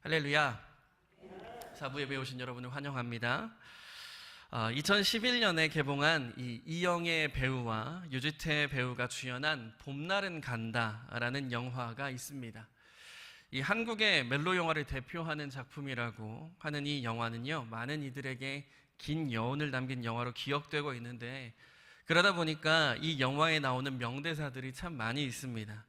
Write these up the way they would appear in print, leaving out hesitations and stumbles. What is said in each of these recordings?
할렐루야. 사부 예배에 오신 여러분을 환영합니다. 2011년에 개봉한 이영애 배우와 유지태 배우가 주연한 봄날은 간다라는 영화가 있습니다. 이 한국의 멜로 영화를 대표하는 작품이라고 하는 이 영화는요, 많은 이들에게 긴 여운을 남긴 영화로 기억되고 있는데, 그러다 보니까 이 영화에 나오는 명대사들이 참 많이 있습니다.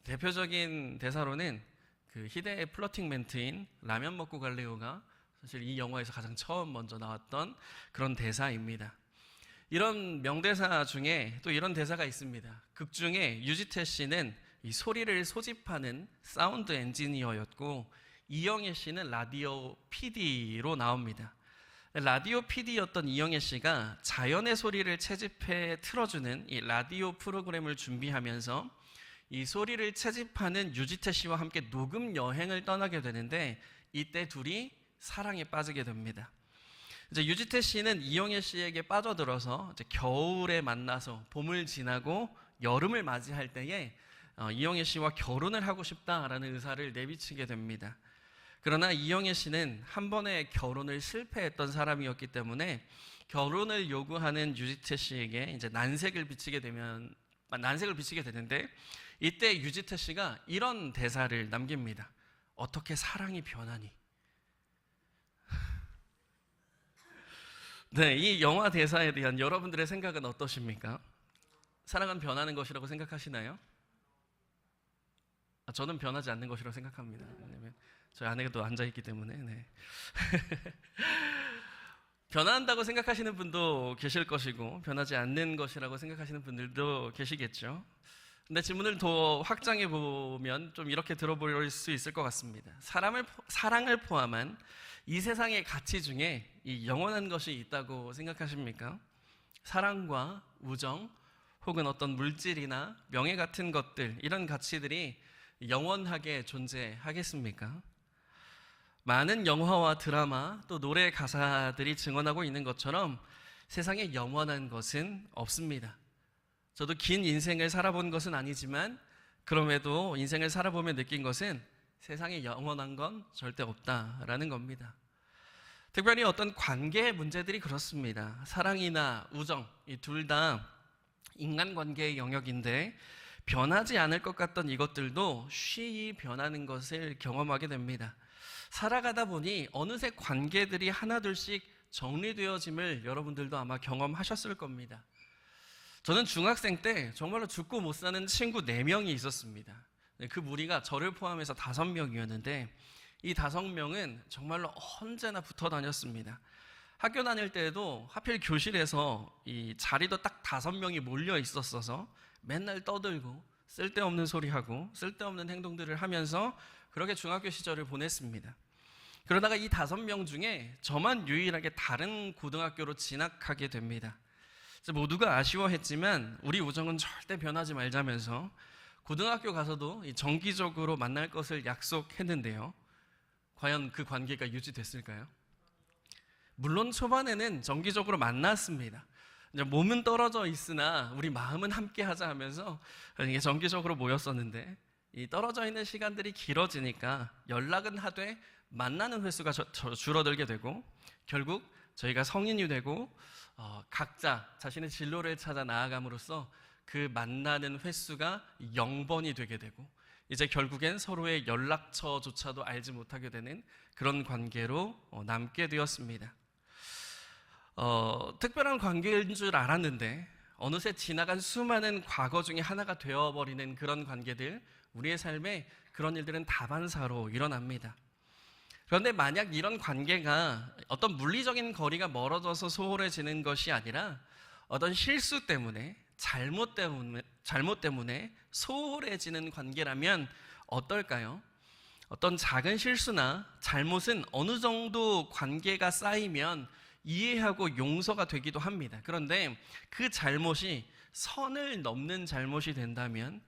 대표적인 대사로는 그 희대의 플러팅 멘트인 라면 먹고 갈래요가 사실 이 영화에서 가장 처음 먼저 나왔던 그런 대사입니다. 이런 명대사 중에 또 이런 대사가 있습니다. 극 중에 유지태 씨는 이 소리를 소집하는 사운드 엔지니어였고, 이영애 씨는 라디오 PD로 나옵니다. 라디오 PD였던 이영애 씨가 자연의 소리를 채집해 틀어주는 이 라디오 프로그램을 준비하면서 이 소리를 채집하는 유지태 씨와 함께 녹음 여행을 떠나게 되는데, 이때 둘이 사랑에 빠지게 됩니다. 이제 유지태 씨는 이영애 씨에게 빠져들어서 이제 겨울에 만나서 봄을 지나고 여름을 맞이할 때에 이영애 씨와 결혼을 하고 싶다라는 의사를 내비치게 됩니다. 그러나 이영애 씨는 한 번의 결혼을 실패했던 사람이었기 때문에 결혼을 요구하는 유지태 씨에게 이제 난색을 비치게 되는데, 이때 유지태 씨가 이런 대사를 남깁니다. 어떻게 사랑이 변하니? 네, 이 영화 대사에 대한 여러분들의 생각은 어떠십니까? 사랑은 변하는 것이라고 생각하시나요? 저는 변하지 않는 것이라고 생각합니다. 왜냐면 저희 아내도 앉아있기 때문에. 네. 변한다고 생각하시는 분도 계실 것이고, 변하지 않는 것이라고 생각하시는 분들도 계시겠죠. 근데 질문을 더 확장해 보면 좀 이렇게 들어볼 수 있을 것 같습니다. 사랑을 포함한 이 세상의 가치 중에 이 영원한 것이 있다고 생각하십니까? 사랑과 우정, 혹은 어떤 물질이나 명예 같은 것들, 이런 가치들이 영원하게 존재하겠습니까? 많은 영화와 드라마, 또 노래 가사들이 증언하고 있는 것처럼 세상에 영원한 것은 없습니다. 저도 긴 인생을 살아본 것은 아니지만, 그럼에도 인생을 살아보며 느낀 것은 세상에 영원한 건 절대 없다라는 겁니다. 특별히 어떤 관계의 문제들이 그렇습니다. 사랑이나 우정, 이 둘 다 인간관계의 영역인데, 변하지 않을 것 같던 이것들도 쉬이 변하는 것을 경험하게 됩니다. 살아가다 보니 어느새 관계들이 하나둘씩 정리되어짐을 여러분들도 아마 경험하셨을 겁니다. 저는 중학생 때 정말로 죽고 못 사는 친구 4명이 있었습니다. 그 무리가 저를 포함해서 5명이었는데, 이 5명은 정말로 언제나 붙어 다녔습니다. 학교 다닐 때에도 하필 교실에서 이 자리도 딱 5명이 몰려 있었어서 맨날 떠들고 쓸데없는 소리하고 쓸데없는 행동들을 하면서 그렇게 중학교 시절을 보냈습니다. 그러다가 이 5명 중에 저만 유일하게 다른 고등학교로 진학하게 됩니다. 모두가 아쉬워했지만 우리 우정은 절대 변하지 말자면서 고등학교 가서도 정기적으로 만날 것을 약속했는데요. 과연 그 관계가 유지됐을까요? 물론 초반에는 정기적으로 만났습니다. 몸은 떨어져 있으나 우리 마음은 함께 하자 하면서 이게 정기적으로 모였었는데, 이 떨어져 있는 시간들이 길어지니까 연락은 하되 만나는 횟수가 줄어들게 되고, 결국 저희가 성인이 되고 각자 자신의 진로를 찾아 나아감으로써 그 만나는 횟수가 0번이 되게 되고, 이제 결국엔 서로의 연락처조차도 알지 못하게 되는 그런 관계로 남게 되었습니다. 특별한 관계인 줄 알았는데 어느새 지나간 수많은 과거 중에 하나가 되어버리는 그런 관계들, 우리의 삶에 그런 일들은 다반사로 일어납니다. 그런데 만약 이런 관계가 어떤 물리적인 거리가 멀어져서 소홀해지는 것이 아니라 어떤 실수 때문에, 잘못 때문에 소홀해지는 관계라면 어떨까요? 어떤 작은 실수나 잘못은 어느 정도 관계가 쌓이면 이해하고 용서가 되기도 합니다. 그런데 그 잘못이 선을 넘는 잘못이 된다면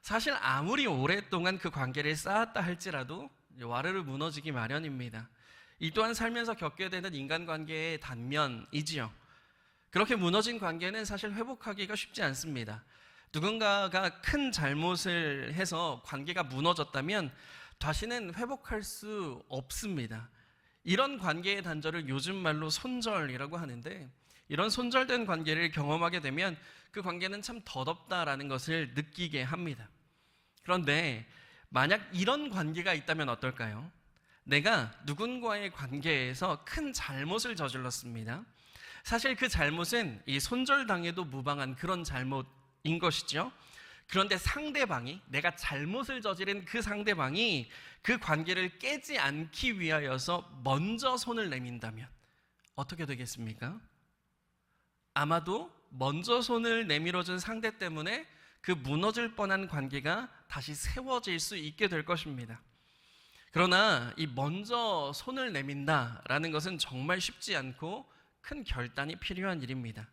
사실 아무리 오랫동안 그 관계를 쌓았다 할지라도 와르르 무너지기 마련입니다. 이 또한 살면서 겪게 되는 인간관계의 단면이지요. 그렇게 무너진 관계는 사실 회복하기가 쉽지 않습니다. 누군가가 큰 잘못을 해서 관계가 무너졌다면 다시는 회복할 수 없습니다. 이런 관계의 단절을 요즘 말로 손절이라고 하는데, 이런 손절된 관계를 경험하게 되면 그 관계는 참 더럽다라는 것을 느끼게 합니다. 그런데 만약 이런 관계가 있다면 어떨까요? 내가 누군가의 관계에서 큰 잘못을 저질렀습니다. 사실 그 잘못은 이 손절당해도 무방한 그런 잘못인 것이죠. 그런데 상대방이, 내가 잘못을 저지른 그 상대방이 그 관계를 깨지 않기 위하여서 먼저 손을 내민다면 어떻게 되겠습니까? 아마도 먼저 손을 내밀어준 상대 때문에 그 무너질 뻔한 관계가 다시 세워질 수 있게 될 것입니다. 그러나 이 먼저 손을 내민다라는 것은 정말 쉽지 않고 큰 결단이 필요한 일입니다.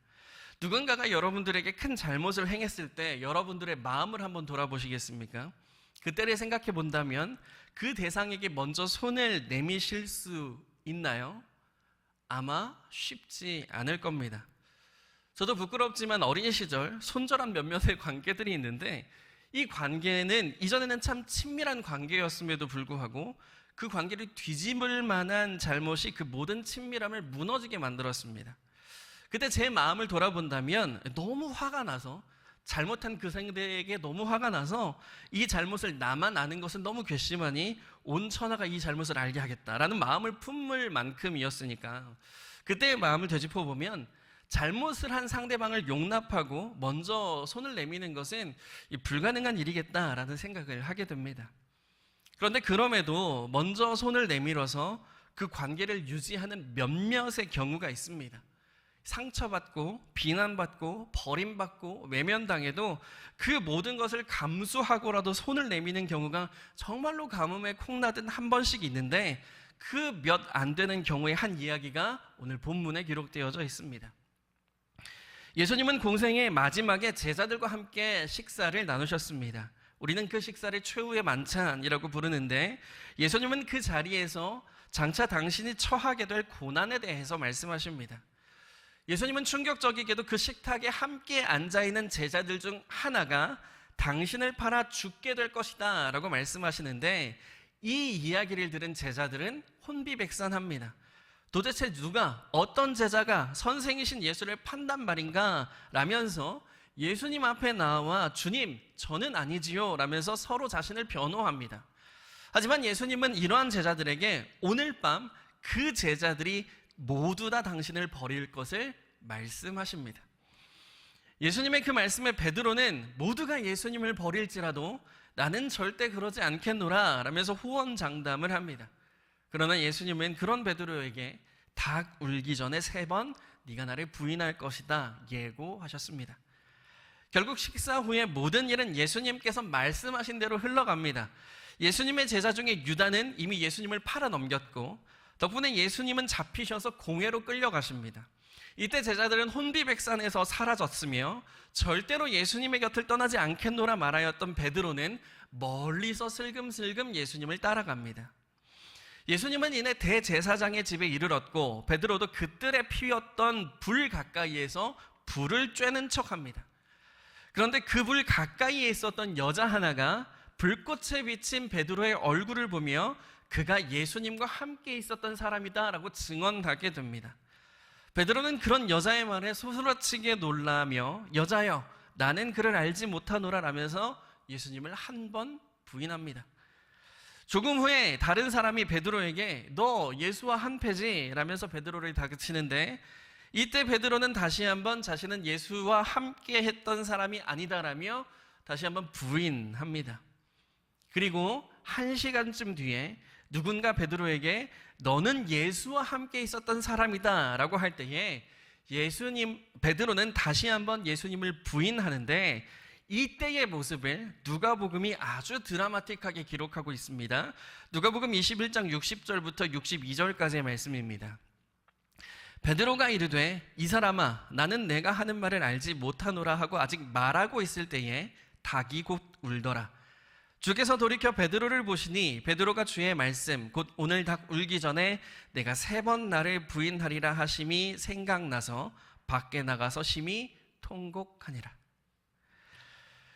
누군가가 여러분들에게 큰 잘못을 행했을 때 여러분들의 마음을 한번 돌아보시겠습니까? 그때를 생각해 본다면 그 대상에게 먼저 손을 내미실 수 있나요? 아마 쉽지 않을 겁니다. 저도 부끄럽지만 어린 시절 손절한 몇몇의 관계들이 있는데, 이 관계는 이전에는 참 친밀한 관계였음에도 불구하고 그 관계를 뒤집을 만한 잘못이 그 모든 친밀함을 무너지게 만들었습니다. 그때 제 마음을 돌아본다면 너무 화가 나서, 잘못한 그 상대에게 너무 화가 나서 이 잘못을 나만 아는 것은 너무 괘씸하니 온 천하가 이 잘못을 알게 하겠다라는 마음을 품을 만큼이었으니까, 그때의 마음을 되짚어보면 잘못을 한 상대방을 용납하고 먼저 손을 내미는 것은 불가능한 일이겠다라는 생각을 하게 됩니다. 그런데 그럼에도 먼저 손을 내밀어서 그 관계를 유지하는 몇몇의 경우가 있습니다. 상처받고 비난받고 버림받고 외면당해도 그 모든 것을 감수하고라도 손을 내미는 경우가 정말로 가뭄에 콩나듯 한 번씩 있는데, 그 몇 안 되는 경우의 한 이야기가 오늘 본문에 기록되어져 있습니다. 예수님은 공생의 마지막에 제자들과 함께 식사를 나누셨습니다. 우리는 그 식사를 최후의 만찬이라고 부르는데, 예수님은 그 자리에서 장차 당신이 처하게 될 고난에 대해서 말씀하십니다. 예수님은 충격적이게도 그 식탁에 함께 앉아있는 제자들 중 하나가 당신을 팔아 죽게 될 것이다 라고 말씀하시는데, 이 이야기를 들은 제자들은 혼비백산합니다. 도대체 누가, 어떤 제자가 선생이신 예수를 판단 말인가 라면서 예수님 앞에 나와 주님, 저는 아니지요 라면서 서로 자신을 변호합니다. 하지만 예수님은 이러한 제자들에게 오늘 밤 그 제자들이 모두 다 당신을 버릴 것을 말씀하십니다. 예수님의 그 말씀에 베드로는 모두가 예수님을 버릴지라도 나는 절대 그러지 않겠노라 라면서 호언장담을 합니다. 그러나 예수님은 그런 베드로에게 닭 울기 전에 3번 네가 나를 부인할 것이다 예고하셨습니다. 결국 식사 후에 모든 일은 예수님께서 말씀하신 대로 흘러갑니다. 예수님의 제자 중에 유다는 이미 예수님을 팔아 넘겼고, 덕분에 예수님은 잡히셔서 공회로 끌려가십니다. 이때 제자들은 혼비백산에서 사라졌으며 절대로 예수님의 곁을 떠나지 않겠노라 말하였던 베드로는 멀리서 슬금슬금 예수님을 따라갑니다. 예수님은 이내 대제사장의 집에 이르렀고, 베드로도 그 뜰에 피웠던 불 가까이에서 불을 쬐는 척합니다. 그런데 그 불 가까이에 있었던 여자 하나가 불꽃에 비친 베드로의 얼굴을 보며 그가 예수님과 함께 있었던 사람이다 라고 증언하게 됩니다. 베드로는 그런 여자의 말에 소스라치게 놀라며 여자여 나는 그를 알지 못하노라 라면서 예수님을 한 번 부인합니다. 조금 후에 다른 사람이 베드로에게 너 예수와 한패지 라면서 베드로를 다그치는데, 이때 베드로는 다시 한번 자신은 예수와 함께 했던 사람이 아니다라며 다시 한번 부인합니다. 그리고 1시간쯤 뒤에 누군가 베드로에게 너는 예수와 함께 있었던 사람이다 라고 할 때에 베드로는 다시 한번 예수님을 부인하는데, 이때의 모습을 누가복음이 아주 드라마틱하게 기록하고 있습니다. 누가복음 21장 60절부터 62절까지의 말씀입니다. 베드로가 이르되 이 사람아 나는 내가 하는 말을 알지 못하노라 하고 아직 말하고 있을 때에 닭이 곧 울더라. 주께서 돌이켜 베드로를 보시니 베드로가 주의 말씀 곧 오늘 닭 울기 전에 내가 3번 나를 부인하리라 하심이 생각나서 밖에 나가서 심히 통곡하니라.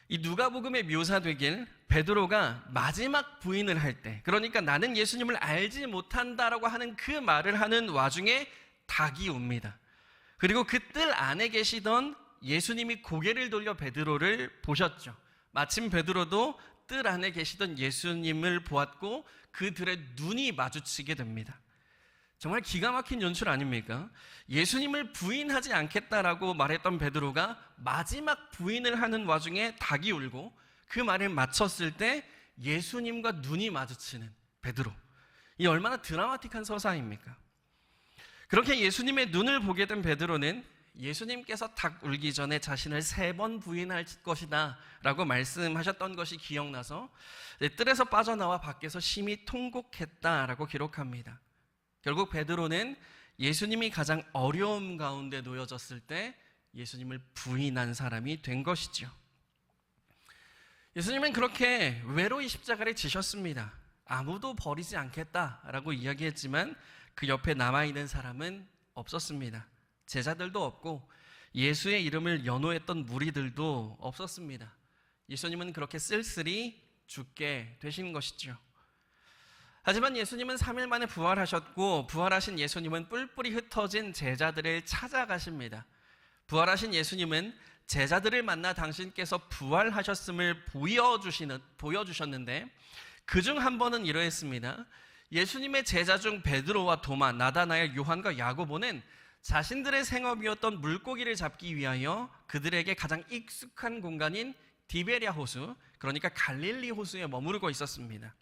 이 누가복음에 묘사되길 베드로가 마지막 부인을 할 때, 그러니까 나는 예수님을 알지 못한다라고 하는 그 말을 하는 와중에 닭이 옵니다. 그리고 그 뜰 안에 계시던 예수님이 고개를 돌려 베드로를 보셨죠. 마침 베드로도 뜰 안에 계시던 예수님을 보았고 그들의 눈이 마주치게 됩니다. 정말 기가 막힌 연출 아닙니까? 예수님을 부인하지 않겠다라고 말했던 베드로가 마지막 부인을 하는 와중에 닭이 울고 그 말을 마쳤을 때 예수님과 눈이 마주치는 베드로. 이 얼마나 드라마틱한 서사입니까? 그렇게 예수님의 눈을 보게 된 베드로는 예수님께서 닭 울기 전에 자신을 3번 부인할 것이다 라고 말씀하셨던 것이 기억나서 뜰에서 빠져나와 밖에서 심히 통곡했다라고 기록합니다. 결국 베드로는 예수님이 가장 어려움 가운데 놓여졌을 때 예수님을 부인한 사람이 된 것이죠. 예수님은 그렇게 외로이 십자가를 지셨습니다. 아무도 버리지 않겠다라고 이야기했지만 그 옆에 남아있는 사람은 없었습니다. 제자들도 없고 예수의 이름을 연호했던 무리들도 없었습니다. 예수님은 그렇게 쓸쓸히 죽게 되신 것이죠. 하지만 예수님은 3일 만에 부활하셨고 부활하신 예수님은 뿔뿔이 흩어진 제자들을 찾아가십니다. 부활하신 예수님은 제자들을 만나 당신께서 부활하셨음을 보여주셨는데 그중 한 번은 이러했습니다. 예수님의 제자 중 베드로와 도마, 나다나엘, 요한과 야고보는 자신들의 생업이었던 물고기를 잡기 위하여 그들에게 가장 익숙한 공간인 디베랴 호수, 그러니까 갈릴리 호수에 머무르고 있었습니다.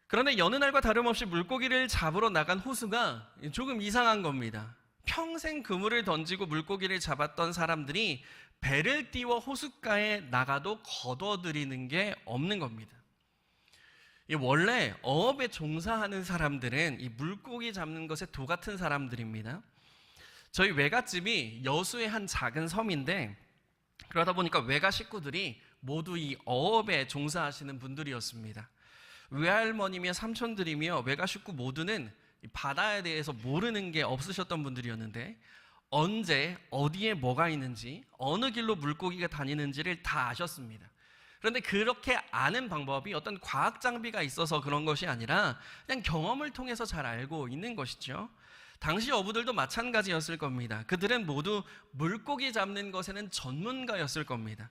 그런데 여느 날과 다름없이 물고기를 잡으러 나간 호수가 조금 이상한 겁니다. 평생 그물을 던지고 물고기를 잡았던 사람들이 배를 띄워 호숫가에 나가도 걷어들이는 게 없는 겁니다. 원래 어업에 종사하는 사람들은 이 물고기 잡는 것에 도 같은 사람들입니다. 저희 외갓집이 여수의 한 작은 섬인데 그러다 보니까 외가 식구들이 모두 이 어업에 종사하시는 분들이었습니다. 외할머니며 삼촌들이며 외가 식구 모두는 바다에 대해서 모르는 게 없으셨던 분들이었는데 언제 어디에 뭐가 있는지 어느 길로 물고기가 다니는지를 다 아셨습니다. 그런데 그렇게 아는 방법이 어떤 과학 장비가 있어서 그런 것이 아니라 그냥 경험을 통해서 잘 알고 있는 것이죠. 당시 어부들도 마찬가지였을 겁니다. 그들은 모두 물고기 잡는 것에는 전문가였을 겁니다.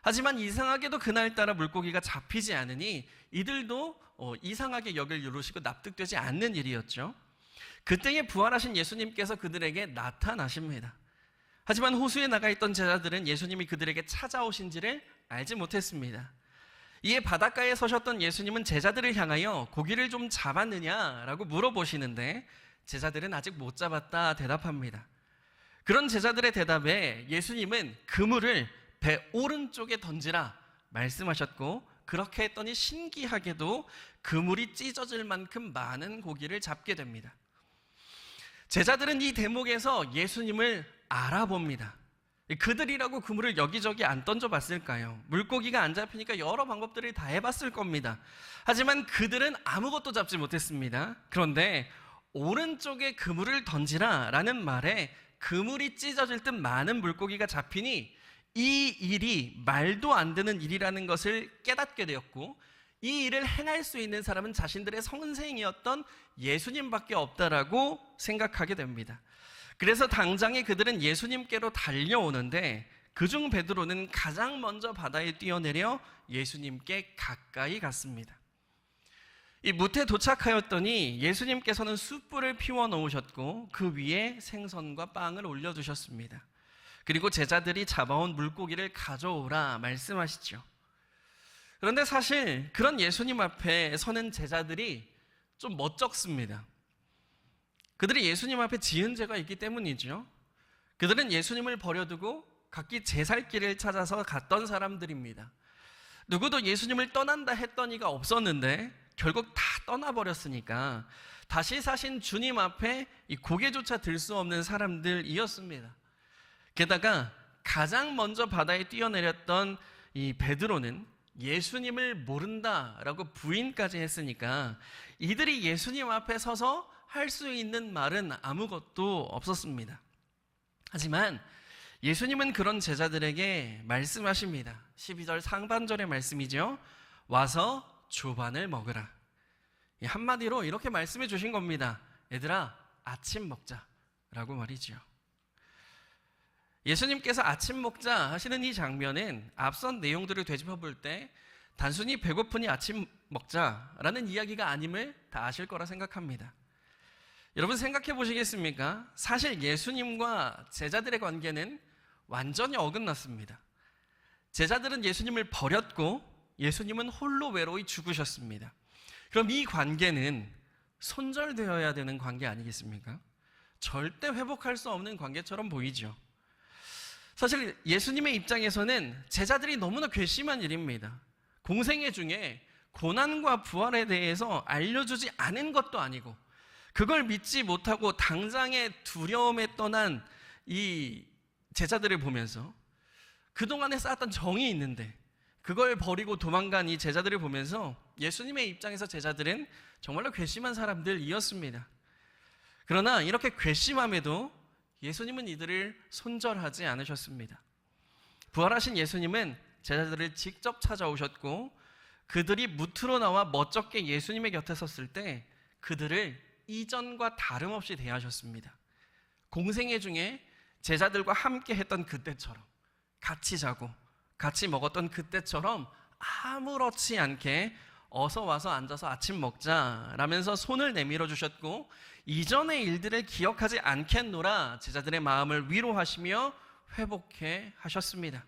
하지만 이상하게도 그날따라 물고기가 잡히지 않으니 이들도 이상하게 여길 이루시고 납득되지 않는 일이었죠. 그때에 부활하신 예수님께서 그들에게 나타나십니다. 하지만 호수에 나가 있던 제자들은 예수님이 그들에게 찾아오신지를 알지 못했습니다. 이에 바닷가에 서셨던 예수님은 제자들을 향하여 고기를 좀 잡았느냐라고 물어보시는데 제자들은 아직 못 잡았다 대답합니다. 그런 제자들의 대답에 예수님은 그물을 배 오른쪽에 던지라 말씀하셨고 그렇게 했더니 신기하게도 그물이 찢어질 만큼 많은 고기를 잡게 됩니다. 제자들은 이 대목에서 예수님을 알아봅니다. 그들이라고 그물을 여기저기 안 던져봤을까요? 물고기가 안 잡히니까 여러 방법들을 다 해봤을 겁니다. 하지만 그들은 아무것도 잡지 못했습니다. 그런데 오른쪽에 그물을 던지라 라는 말에 그물이 찢어질 듯 많은 물고기가 잡히니 이 일이 말도 안 되는 일이라는 것을 깨닫게 되었고 이 일을 행할 수 있는 사람은 자신들의 선생이었던 예수님밖에 없다라고 생각하게 됩니다. 그래서 당장에 그들은 예수님께로 달려오는데 그중 베드로는 가장 먼저 바다에 뛰어내려 예수님께 가까이 갔습니다. 이 무태 도착하였더니 예수님께서는 숯불을 피워 놓으셨고 그 위에 생선과 빵을 올려두셨습니다. 그리고 제자들이 잡아온 물고기를 가져오라 말씀하시죠. 그런데 사실 그런 예수님 앞에 서는 제자들이 좀 멋쩍습니다. 그들이 예수님 앞에 지은 죄가 있기 때문이죠. 그들은 예수님을 버려두고 각기 제 살 길을 찾아서 갔던 사람들입니다. 누구도 예수님을 떠난다 했더니가 없었는데 결국 다 떠나버렸으니까 다시 사신 주님 앞에 이 고개조차 들 수 없는 사람들이었습니다. 게다가 가장 먼저 바다에 뛰어내렸던 이 베드로는 예수님을 모른다라고 부인까지 했으니까 이들이 예수님 앞에 서서 할 수 있는 말은 아무것도 없었습니다. 하지만 예수님은 그런 제자들에게 말씀하십니다. 12절 상반절의 말씀이죠. 와서 조반을 먹으라. 한마디로 이렇게 말씀해 주신 겁니다. 얘들아, 아침 먹자라고 말이죠. 예수님께서 아침 먹자 하시는 이 장면은 앞선 내용들을 되짚어 볼 때 단순히 배고프니 아침 먹자라는 이야기가 아님을 다 아실 거라 생각합니다. 여러분 생각해 보시겠습니까? 사실 예수님과 제자들의 관계는 완전히 어긋났습니다. 제자들은 예수님을 버렸고 예수님은 홀로 외로이 죽으셨습니다. 그럼 이 관계는 손절되어야 되는 관계 아니겠습니까? 절대 회복할 수 없는 관계처럼 보이죠. 사실 예수님의 입장에서는 제자들이 너무나 괘씸한 일입니다. 공생애 중에 고난과 부활에 대해서 알려주지 않은 것도 아니고 그걸 믿지 못하고 당장의 두려움에 떠난 이 제자들을 보면서 그동안에 쌓았던 정이 있는데 그걸 버리고 도망간 이 제자들을 보면서 예수님의 입장에서 제자들은 정말로 괘씸한 사람들이었습니다. 그러나 이렇게 괘씸함에도 예수님은 이들을 손절하지 않으셨습니다. 부활하신 예수님은 제자들을 직접 찾아오셨고 그들이 무트로 나와 멋쩍게 예수님의 곁에 섰을 때 그들을 이전과 다름없이 대하셨습니다. 공생애 중에 제자들과 함께 했던 그때처럼 같이 자고 같이 먹었던 그때처럼 아무렇지 않게 어서 와서 앉아서 아침 먹자 라면서 손을 내밀어 주셨고 이전의 일들을 기억하지 않겠노라 제자들의 마음을 위로하시며 회복해 하셨습니다.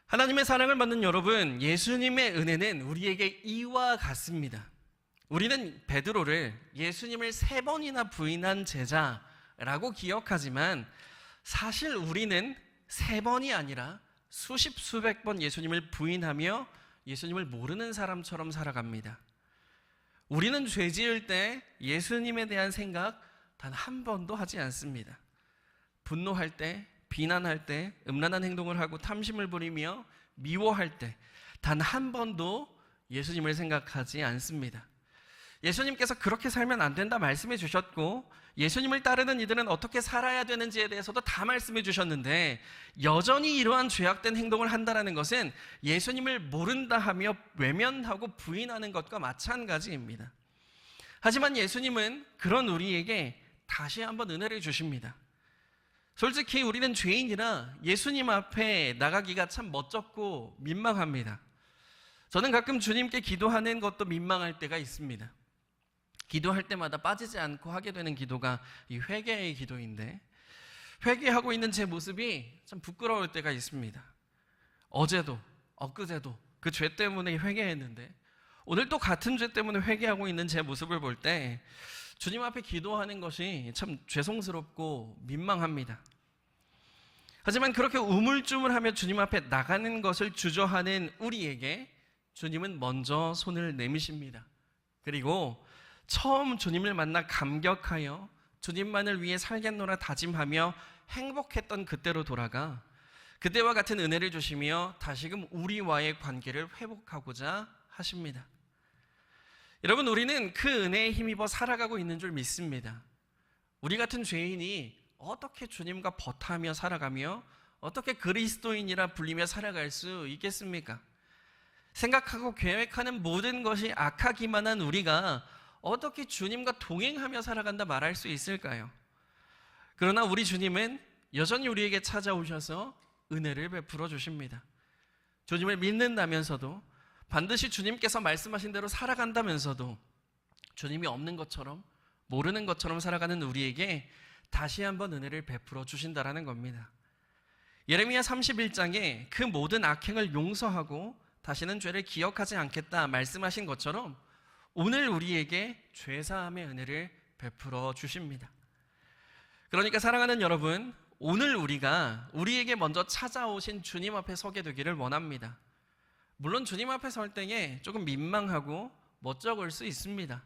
하나님의 사랑을 받는 여러분, 예수님의 은혜는 우리에게 이와 같습니다. 우리는 베드로를 예수님을 3번이나 부인한 제자라고 기억하지만 사실 우리는 3번이 아니라 수십 수백 번 예수님을 부인하며 예수님을 모르는 사람처럼 살아갑니다. 우리는 죄 지을 때 예수님에 대한 생각 단 한 번도 하지 않습니다. 분노할 때, 비난할 때, 음란한 행동을 하고 탐심을 부리며 미워할 때 단 한 번도 예수님을 생각하지 않습니다. 예수님께서 그렇게 살면 안 된다 말씀해 주셨고 예수님을 따르는 이들은 어떻게 살아야 되는지에 대해서도 다 말씀해 주셨는데 여전히 이러한 죄악된 행동을 한다는 것은 예수님을 모른다 하며 외면하고 부인하는 것과 마찬가지입니다. 하지만 예수님은 그런 우리에게 다시 한번 은혜를 주십니다. 솔직히 우리는 죄인이라 예수님 앞에 나가기가 참 멋쩍고 민망합니다. 저는 가끔 주님께 기도하는 것도 민망할 때가 있습니다. 기도할 때마다 빠지지 않고 하게 되는 기도가 이 회개의 기도인데 회개하고 있는 제 모습이 참 부끄러울 때가 있습니다. 어제도 엊그제도 그 죄 때문에 회개했는데 오늘 또 같은 죄 때문에 회개하고 있는 제 모습을 볼 때 주님 앞에 기도하는 것이 참 죄송스럽고 민망합니다. 하지만 그렇게 우물쭈물하며 주님 앞에 나가는 것을 주저하는 우리에게 주님은 먼저 손을 내미십니다. 그리고 처음 주님을 만나 감격하여 주님만을 위해 살겠노라 다짐하며 행복했던 그때로 돌아가 그때와 같은 은혜를 주시며 다시금 우리와의 관계를 회복하고자 하십니다. 여러분, 우리는 그 은혜에 힘입어 살아가고 있는 줄 믿습니다. 우리 같은 죄인이 어떻게 주님과 버타며 살아가며 어떻게 그리스도인이라 불리며 살아갈 수 있겠습니까? 생각하고 계획하는 모든 것이 악하기만 한 우리가 어떻게 주님과 동행하며 살아간다 말할 수 있을까요? 그러나 우리 주님은 여전히 우리에게 찾아오셔서 은혜를 베풀어 주십니다. 주님을 믿는다면서도 반드시 주님께서 말씀하신 대로 살아간다면서도 주님이 없는 것처럼 모르는 것처럼 살아가는 우리에게 다시 한번 은혜를 베풀어 주신다라는 겁니다. 예레미야 31장에 그 모든 악행을 용서하고 다시는 죄를 기억하지 않겠다 말씀하신 것처럼 오늘 우리에게 죄사함의 은혜를 베풀어 주십니다. 그러니까 사랑하는 여러분, 오늘 우리가 우리에게 먼저 찾아오신 주님 앞에 서게 되기를 원합니다. 물론 주님 앞에 설 때에 조금 민망하고 멋쩍을 수 있습니다.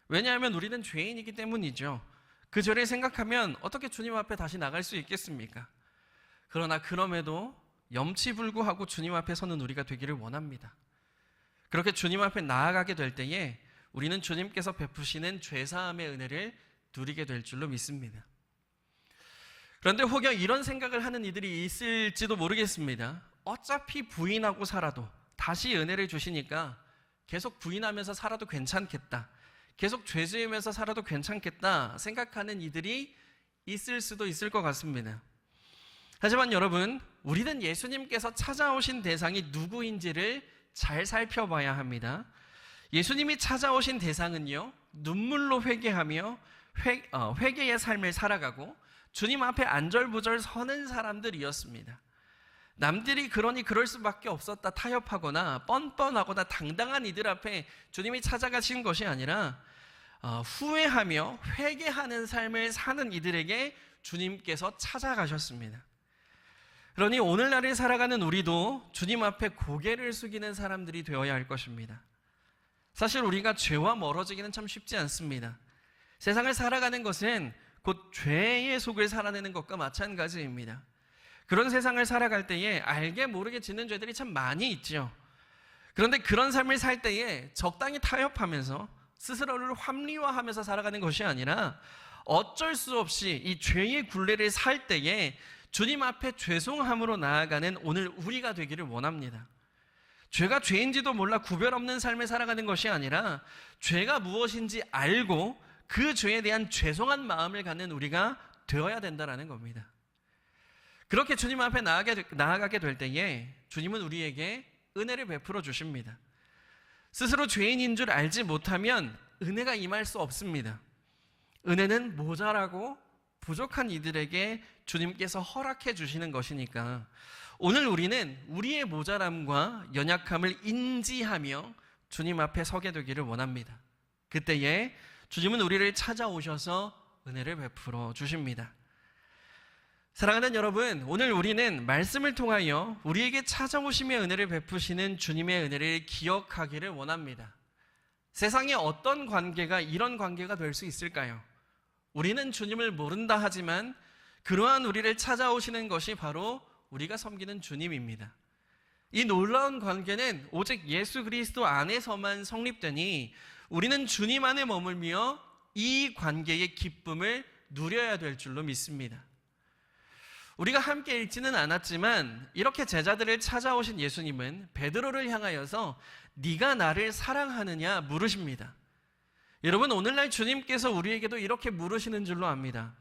왜냐하면 우리는 죄인이기 때문이죠. 그 죄를 생각하면 어떻게 주님 앞에 다시 나갈 수 있겠습니까? 그러나 그럼에도 염치불구하고 주님 앞에 서는 우리가 되기를 원합니다. 그렇게 주님 앞에 나아가게 될 때에 우리는 주님께서 베푸시는 죄사함의 은혜를 누리게 될 줄로 믿습니다. 그런데 혹여 이런 생각을 하는 이들이 있을지도 모르겠습니다. 어차피 부인하고 살아도 다시 은혜를 주시니까 계속 부인하면서 살아도 괜찮겠다, 계속 죄 지으면서 살아도 괜찮겠다 생각하는 이들이 있을 수도 있을 것 같습니다. 하지만 여러분, 우리는 예수님께서 찾아오신 대상이 누구인지를 잘 살펴봐야 합니다. 예수님이 찾아오신 대상은요, 눈물로 회개하며 회개의 삶을 살아가고 주님 앞에 안절부절 서는 사람들이었습니다. 남들이 그러니 그럴 수밖에 없었다 타협하거나 뻔뻔하거나 당당한 이들 앞에 주님이 찾아가신 것이 아니라 후회하며 회개하는 삶을 사는 이들에게 주님께서 찾아가셨습니다. 그러니 오늘날을 살아가는 우리도 주님 앞에 고개를 숙이는 사람들이 되어야 할 것입니다. 사실 우리가 죄와 멀어지기는 참 쉽지 않습니다. 세상을 살아가는 것은 곧 죄의 속을 살아내는 것과 마찬가지입니다. 그런 세상을 살아갈 때에 알게 모르게 짓는 죄들이 참 많이 있죠. 그런데 그런 삶을 살 때에 적당히 타협하면서 스스로를 합리화하면서 살아가는 것이 아니라 어쩔 수 없이 이 죄의 굴레를 살 때에 주님 앞에 죄송함으로 나아가는 오늘 우리가 되기를 원합니다. 죄가 죄인지도 몰라 구별 없는 삶을 살아가는 것이 아니라 죄가 무엇인지 알고 그 죄에 대한 죄송한 마음을 갖는 우리가 되어야 된다는 겁니다. 그렇게 주님 앞에 나아가게 될 때에 주님은 우리에게 은혜를 베풀어 주십니다. 스스로 죄인인 줄 알지 못하면 은혜가 임할 수 없습니다. 은혜는 모자라고 부족한 이들에게 주님께서 허락해 주시는 것이니까 오늘 우리는 우리의 모자람과 연약함을 인지하며 주님 앞에 서게 되기를 원합니다. 그때에 주님은 우리를 찾아오셔서 은혜를 베풀어 주십니다. 사랑하는 여러분, 오늘 우리는 말씀을 통하여 우리에게 찾아오시며 은혜를 베푸시는 주님의 은혜를 기억하기를 원합니다. 세상에 어떤 관계가 이런 관계가 될 수 있을까요? 우리는 주님을 모른다 하지만 그러한 우리를 찾아오시는 것이 바로 우리가 섬기는 주님입니다. 이 놀라운 관계는 오직 예수 그리스도 안에서만 성립되니 우리는 주님 안에 머물며 이 관계의 기쁨을 누려야 될 줄로 믿습니다. 우리가 함께 읽지는 않았지만 이렇게 제자들을 찾아오신 예수님은 베드로를 향하여서 네가 나를 사랑하느냐 물으십니다. 여러분, 오늘날 주님께서 우리에게도 이렇게 물으시는 줄로 압니다.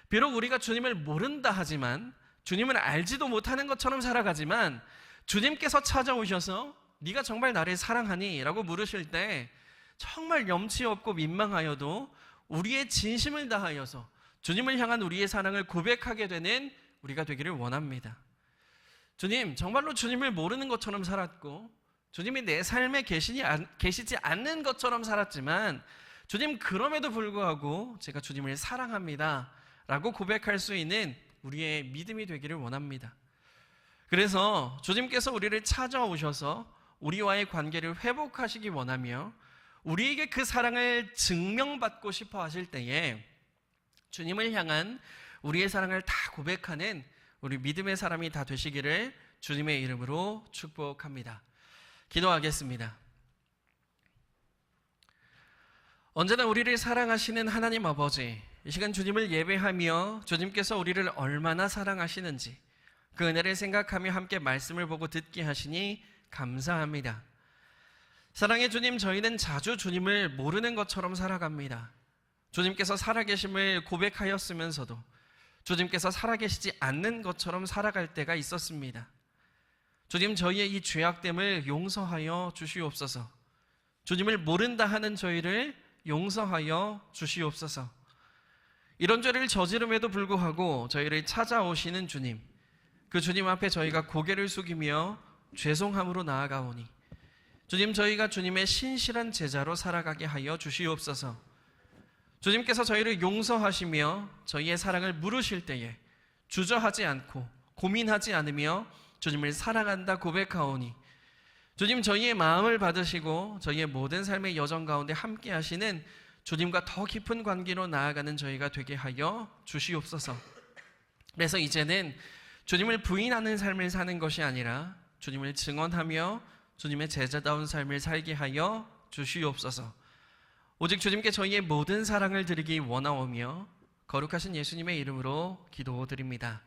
비록 우리가 주님을 모른다 하지만, 주님을 알지도 못하는 것처럼 살아가지만 주님께서 찾아오셔서 네가 정말 나를 사랑하니? 라고 물으실 때 정말 염치 없고 민망하여도 우리의 진심을 다하여서 주님을 향한 우리의 사랑을 고백하게 되는 우리가 되기를 원합니다. 주님, 정말로 주님을 모르는 것처럼 살았고 주님이 내 삶에 계시지 않는 것처럼 살았지만 주님, 그럼에도 불구하고 제가 주님을 사랑합니다 라고 고백할 수 있는 우리의 믿음이 되기를 원합니다. 그래서 주님께서 우리를 찾아오셔서 우리와의 관계를 회복하시기 원하며 우리에게 그 사랑을 증명받고 싶어 하실 때에 주님을 향한 우리의 사랑을 다 고백하는 우리 믿음의 사람이 다 되시기를 주님의 이름으로 축복합니다. 기도하겠습니다. 언제나 우리를 사랑하시는 하나님 아버지, 이 시간 주님을 예배하며 주님께서 우리를 얼마나 사랑하시는지 그 은혜를 생각하며 함께 말씀을 보고 듣게 하시니 감사합니다. 사랑의 주님, 저희는 자주 주님을 모르는 것처럼 살아갑니다. 주님께서 살아계심을 고백하였으면서도 주님께서 살아계시지 않는 것처럼 살아갈 때가 있었습니다. 주님, 저희의 이 죄악됨을 용서하여 주시옵소서. 주님을 모른다 하는 저희를 용서하여 주시옵소서. 이런 죄를 저지름에도 불구하고 저희를 찾아오시는 주님, 그 주님 앞에 저희가 고개를 숙이며 죄송함으로 나아가오니 주님, 저희가 주님의 신실한 제자로 살아가게 하여 주시옵소서. 주님께서 저희를 용서하시며 저희의 사랑을 물으실 때에 주저하지 않고 고민하지 않으며 주님을 사랑한다 고백하오니 주님, 저희의 마음을 받으시고 저희의 모든 삶의 여정 가운데 함께 하시는 주님과 더 깊은 관계로 나아가는 저희가 되게 하여 주시옵소서. 그래서 이제는 주님을 부인하는 삶을 사는 것이 아니라 주님을 증언하며 주님의 제자다운 삶을 살게 하여 주시옵소서. 오직 주님께 저희의 모든 사랑을 드리기 원하오며 거룩하신 예수님의 이름으로 기도드립니다.